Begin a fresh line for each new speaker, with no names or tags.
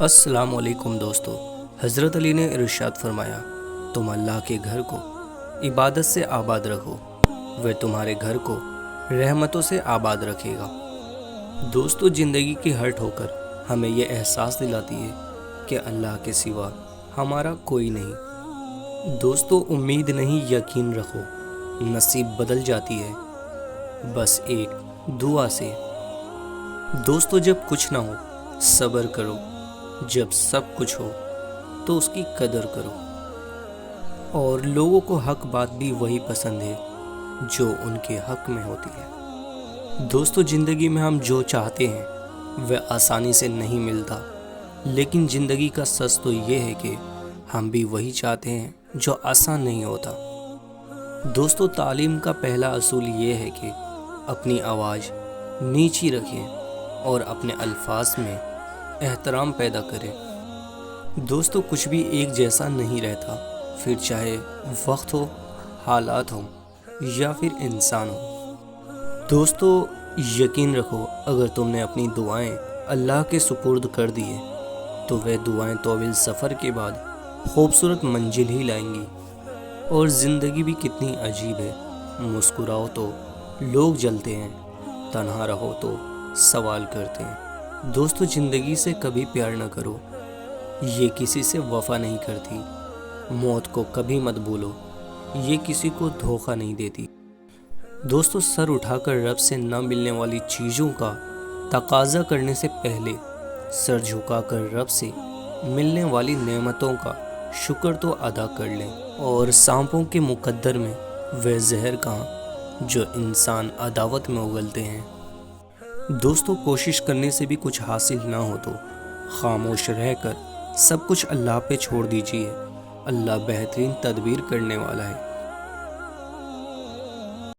السلام علیکم دوستو۔ حضرت علی نے ارشاد فرمایا، تم اللہ کے گھر کو عبادت سے آباد رکھو، وہ تمہارے گھر کو رحمتوں سے آباد رکھے گا۔ دوستو، زندگی کی ہر ٹھوکر ہمیں یہ احساس دلاتی ہے کہ اللہ کے سوا ہمارا کوئی نہیں۔ دوستو، امید نہیں، یقین رکھو، نصیب بدل جاتی ہے بس ایک دعا سے۔ دوستو، جب کچھ نہ ہو صبر کرو، جب سب کچھ ہو تو اس کی قدر کرو۔ اور لوگوں کو حق بات بھی وہی پسند ہے جو ان کے حق میں ہوتی ہے۔ دوستو، زندگی میں ہم جو چاہتے ہیں وہ آسانی سے نہیں ملتا، لیکن زندگی کا سچ تو یہ ہے کہ ہم بھی وہی چاہتے ہیں جو آسان نہیں ہوتا۔ دوستو، تعلیم کا پہلا اصول یہ ہے کہ اپنی آواز نیچی رکھیں اور اپنے الفاظ میں احترام پیدا کریں۔ دوستو، کچھ بھی ایک جیسا نہیں رہتا، پھر چاہے وقت ہو، حالات ہوں یا پھر انسان ہو۔ دوستو، یقین رکھو، اگر تم نے اپنی دعائیں اللہ کے سپرد کر دیے تو وہ دعائیں طویل سفر کے بعد خوبصورت منزل ہی لائیں گی۔ اور زندگی بھی کتنی عجیب ہے، مسکراؤ تو لوگ جلتے ہیں، تنہا رہو تو سوال کرتے ہیں۔ دوستو، زندگی سے کبھی پیار نہ کرو، یہ کسی سے وفا نہیں کرتی۔ موت کو کبھی مت بھولو، یہ کسی کو دھوکہ نہیں دیتی۔ دوستو، سر اٹھا کر رب سے نہ ملنے والی چیزوں کا تقاضا کرنے سے پہلے سر جھکا کر رب سے ملنے والی نعمتوں کا شکر تو ادا کر لیں۔ اور سانپوں کے مقدر میں وہ زہر کہاں جو انسان عداوت میں اگلتے ہیں۔ دوستو، کوشش کرنے سے بھی کچھ حاصل نہ ہو تو خاموش رہ کر سب کچھ اللہ پہ چھوڑ دیجیے۔ اللہ بہترین تدبیر کرنے والا ہے۔